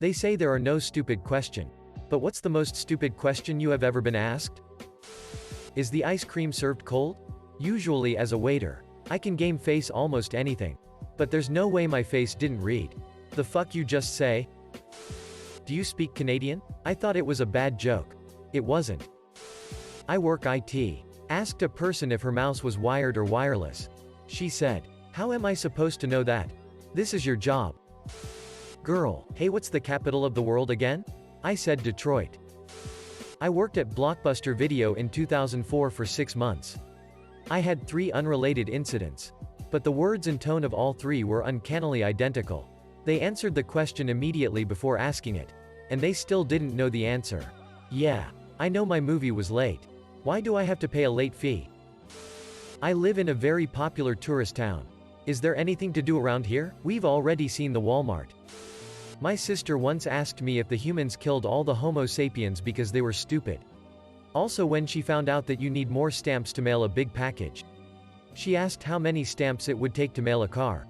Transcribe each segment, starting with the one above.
They say there are no stupid question. But what's the most stupid question you have ever been asked? Is the ice cream served cold? Usually as a waiter, I can game face almost anything. But there's no way my face didn't read. The fuck you just say? Do you speak Canadian? I thought it was a bad joke. It wasn't. I work IT. Asked a person if her mouse was wired or wireless. She said, "How am I supposed to know that? This is your job." Girl, hey, what's the capital of the world again? I said Detroit. I worked at Blockbuster Video in 2004 for 6 months. I had 3 unrelated incidents. But the words and tone of all 3 were uncannily identical. They answered the question immediately before asking it. And they still didn't know the answer. Yeah, I know my movie was late. Why do I have to pay a late fee? I live in a very popular tourist town. Is there anything to do around here? We've already seen the Walmart. My sister once asked me if the humans killed all the Homo sapiens because they were stupid. Also, when she found out that you need more stamps to mail a big package. She asked how many stamps it would take to mail a car.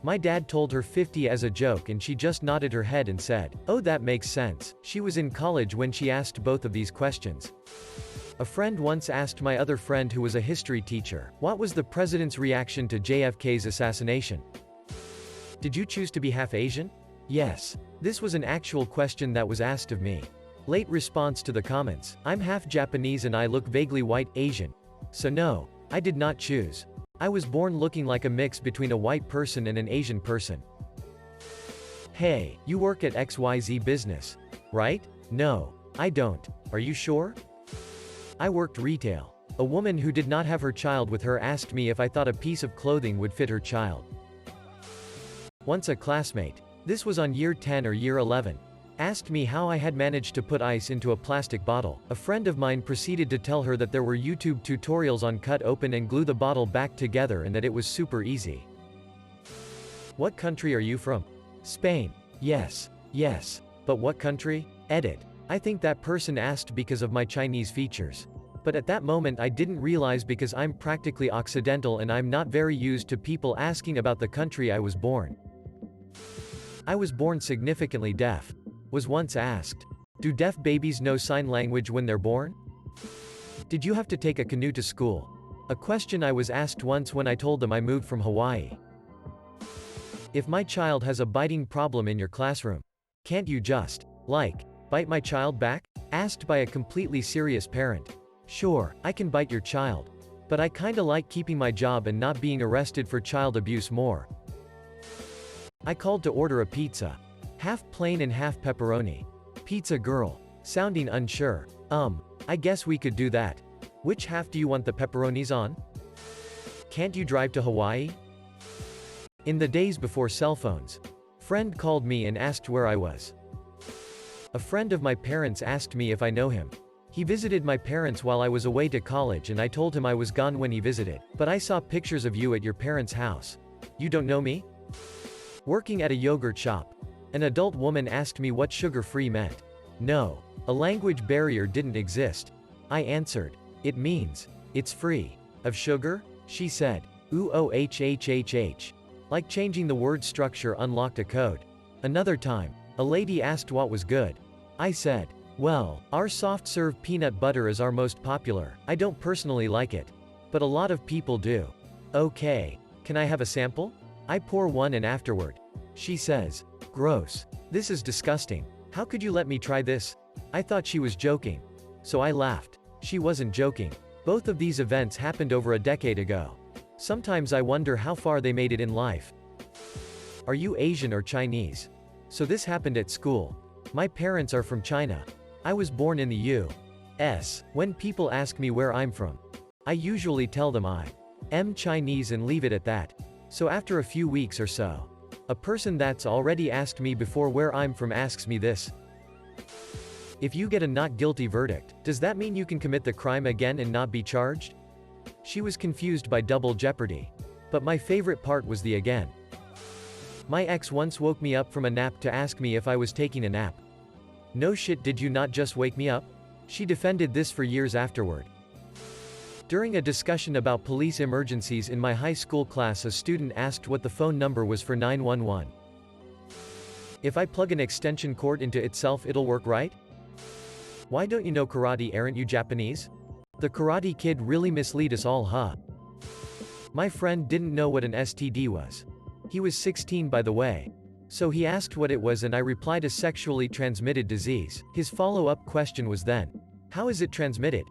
My dad told her 50 as a joke and she just nodded her head and said, "Oh, that makes sense." She was in college when she asked both of these questions. A friend once asked my other friend who was a history teacher, what was the president's reaction to JFK's assassination? Did you choose to be half Asian? Yes. This was an actual question that was asked of me. Late response to the comments, I'm half Japanese and I look vaguely white, Asian. So no, I did not choose. I was born looking like a mix between a white person and an Asian person. Hey, you work at XYZ business, right? No, I don't. Are you sure? I worked retail. A woman who did not have her child with her asked me if I thought a piece of clothing would fit her child. Once a classmate, this was on year 10 or year 11, asked me how I had managed to put ice into a plastic bottle. A friend of mine proceeded to tell her that there were YouTube tutorials on cut open and glue the bottle back together and that it was super easy. What country are you from? Spain. Yes. Yes. But what country? Edit. I think that person asked because of my Chinese features. But at that moment I didn't realize because I'm practically Occidental and I'm not very used to people asking about the country I was born. I was born significantly deaf. Was once asked, do deaf babies know sign language when they're born? Did you have to take a canoe to school? A question I was asked once when I told them I moved from Hawaii. If my child has a biting problem in your classroom, can't you just, bite my child back? Asked by a completely serious parent. Sure, I can bite your child. But I kinda like keeping my job and not being arrested for child abuse more. I called to order a pizza. Half plain and half pepperoni. Pizza girl. Sounding unsure. I guess we could do that. Which half do you want the pepperonis on? Can't you drive to Hawaii? In the days before cell phones. Friend called me and asked where I was. A friend of my parents asked me if I know him. He visited my parents while I was away to college and I told him I was gone when he visited. But I saw pictures of you at your parents' house. You don't know me? Working at a yogurt shop. An adult woman asked me what sugar-free meant. No. A language barrier didn't exist. I answered. It means, it's free. Of sugar? She said. Ooh-oh-h-h-h-h. Like changing the word structure unlocked a code. Another time, a lady asked what was good. I said, well, our soft-serve peanut butter is our most popular. I don't personally like it. But a lot of people do. Okay. Can I have a sample? I pour one and afterward. She says, gross. This is disgusting. How could you let me try this? I thought she was joking. So I laughed. She wasn't joking. Both of these events happened over a decade ago. Sometimes I wonder how far they made it in life. Are you Asian or Chinese? So this happened at school. My parents are from China. I was born in the U.S. When people ask me where I'm from, I usually tell them I am Chinese and leave it at that. So after a few weeks or so, a person that's already asked me before where I'm from asks me this. If you get a not guilty verdict, does that mean you can commit the crime again and not be charged? She was confused by double jeopardy. But my favorite part was the again. My ex once woke me up from a nap to ask me if I was taking a nap. No shit, did you not just wake me up? She defended this for years afterward. During a discussion about police emergencies in my high school class, a student asked what the phone number was for 911. If I plug an extension cord into itself it'll work right? Why don't you know karate, aren't you Japanese? The Karate Kid really mislead us all, huh? My friend didn't know what an STD was. He was 16 by the way. So he asked what it was and I replied a sexually transmitted disease. His follow-up question was then, how is it transmitted?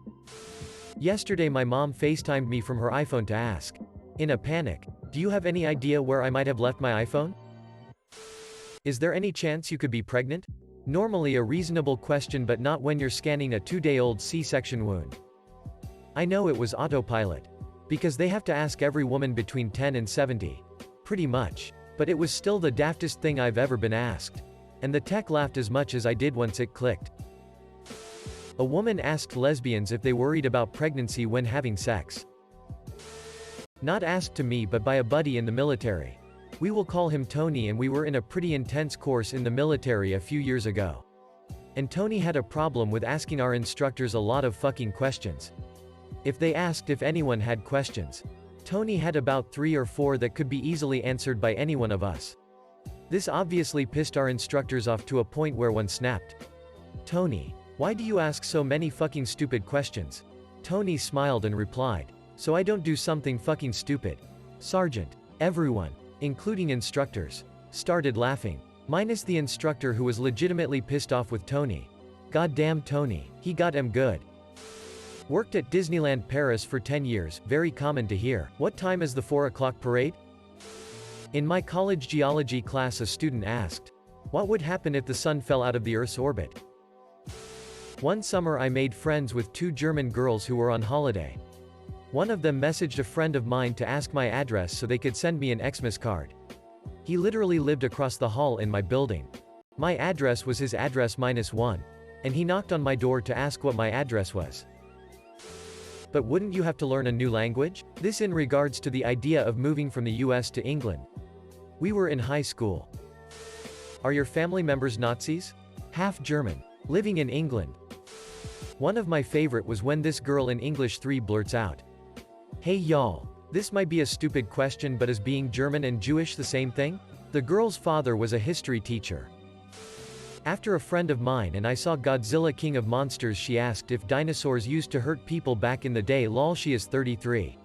Yesterday my mom FaceTimed me from her iPhone to ask, in a panic, do you have any idea where I might have left my iPhone? Is there any chance you could be pregnant? Normally a reasonable question, but not when you're scanning a 2-day-old C-section wound. I know it was autopilot. Because they have to ask every woman between 10 and 70. Pretty much. But it was still the daftest thing I've ever been asked. And the tech laughed as much as I did once it clicked. A woman asked lesbians if they worried about pregnancy when having sex. Not asked to me but by a buddy in the military. We will call him Tony, and we were in a pretty intense course in the military a few years ago. And Tony had a problem with asking our instructors a lot of fucking questions. If they asked if anyone had questions, Tony had about 3 or 4 that could be easily answered by any one of us. This obviously pissed our instructors off to a point where one snapped. Tony, why do you ask so many fucking stupid questions? Tony smiled and replied, so I don't do something fucking stupid. Sergeant. Everyone, including instructors, started laughing. Minus the instructor who was legitimately pissed off with Tony. Goddamn Tony, he got him good. Worked at Disneyland Paris for 10 years, very common to hear. What time is the 4 o'clock parade? In my college geology class a student asked, what would happen if the sun fell out of the Earth's orbit? One summer I made friends with 2 German girls who were on holiday. One of them messaged a friend of mine to ask my address so they could send me an Xmas card. He literally lived across the hall in my building. My address was his address -1. And he knocked on my door to ask what my address was. But wouldn't you have to learn a new language? This in regards to the idea of moving from the US to England. We were in high school. Are your family members Nazis? Half German. Living in England. One of my favorite was when this girl in English 3 blurts out, hey y'all. This might be a stupid question, but is being German and Jewish the same thing? The girl's father was a history teacher. After a friend of mine and I saw Godzilla King of Monsters, she asked if dinosaurs used to hurt people back in the day. Lol, she is 33.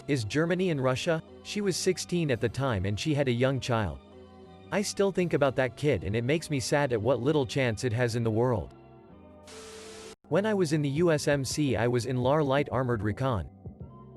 Is Germany and Russia? She was 16 at the time and she had a young child. I still think about that kid and it makes me sad at what little chance it has in the world. When I was in the USMC I was in LAR Light Armored Recon.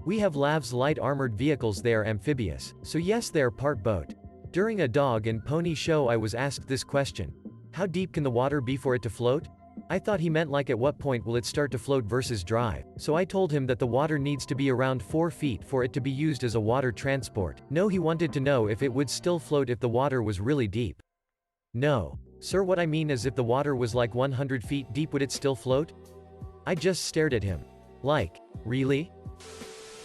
We have LAVs light armored vehicles. They are amphibious, so yes they are part boat. During a dog and pony show I was asked this question. How deep can the water be for it to float? I thought he meant like at what point will it start to float versus drive, so I told him that the water needs to be around 4 feet for it to be used as a water transport. No, he wanted to know if it would still float if the water was really deep. No. Sir, what I mean is if the water was like 100 feet deep would it still float? I just stared at him. Like, really?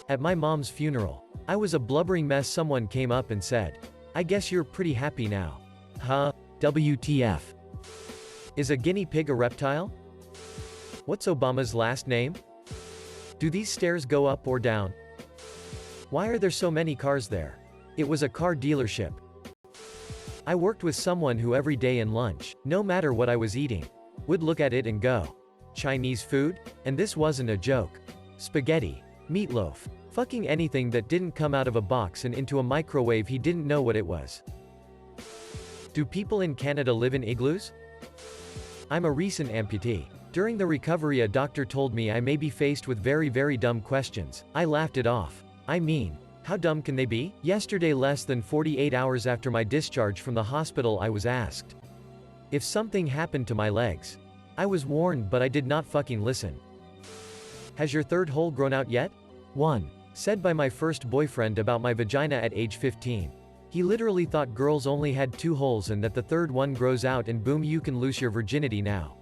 At my mom's funeral. I was a blubbering mess. Someone came up and said, I guess you're pretty happy now. Huh? WTF. Is a guinea pig a reptile? What's Obama's last name? Do these stairs go up or down? Why are there so many cars there? It was a car dealership. I worked with someone who every day in lunch, no matter what I was eating, would look at it and go, Chinese food? And this wasn't a joke. Spaghetti. Meatloaf. Fucking anything that didn't come out of a box and into a microwave. He didn't know what it was. Do people in Canada live in igloos? I'm a recent amputee. During the recovery a doctor told me I may be faced with very dumb questions. I laughed it off. I mean, how dumb can they be? Yesterday, less than 48 hours after my discharge from the hospital, I was asked if something happened to my legs. I was warned but I did not fucking listen. Has your third hole grown out yet? 1. Said by my first boyfriend about my vagina at age 15. He literally thought girls only had 2 holes and that the third one grows out and boom, you can lose your virginity now.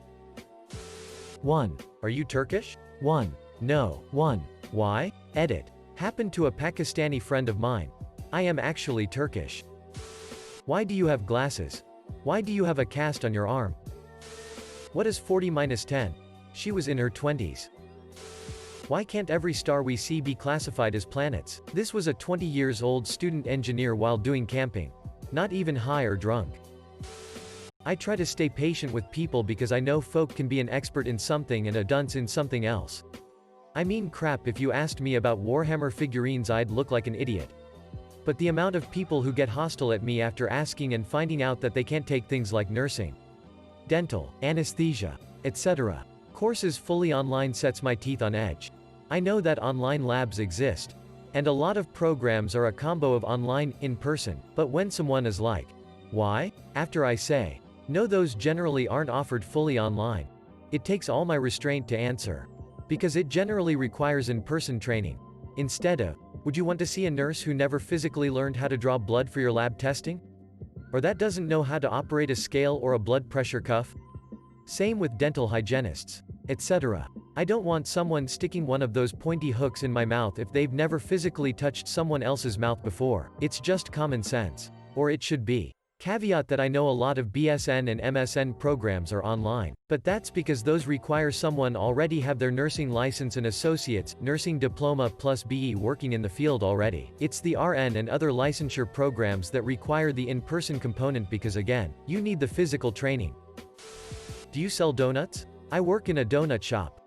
1. Are you Turkish? 1. No. 1. Why? Edit. Happened to a Pakistani friend of mine. I am actually Turkish. Why do you have glasses? Why do you have a cast on your arm? What is 40 minus 10? She was in her 20s. Why can't every star we see be classified as planets? This was a 20 years old student engineer while doing camping. Not even high or drunk. I try to stay patient with people because I know folk can be an expert in something and a dunce in something else. I mean crap, if you asked me about Warhammer figurines I'd look like an idiot. But the amount of people who get hostile at me after asking and finding out that they can't take things like nursing, dental, anesthesia, etc. courses fully online sets my teeth on edge. I know that online labs exist. And a lot of programs are a combo of online, in-person, but when someone is like, why? After I say, no, those generally aren't offered fully online. It takes all my restraint to answer. Because it generally requires in-person training. Instead of, would you want to see a nurse who never physically learned how to draw blood for your lab testing? Or that doesn't know how to operate a scale or a blood pressure cuff? Same with dental hygienists, etc. I don't want someone sticking one of those pointy hooks in my mouth if they've never physically touched someone else's mouth before. It's just common sense. Or it should be. Caveat that I know a lot of BSN and MSN programs are online, but that's because those require someone already have their nursing license and associate's, nursing diploma plus BE working in the field already. It's the RN and other licensure programs that require the in-person component because again, you need the physical training. Do you sell donuts? I work in a donut shop.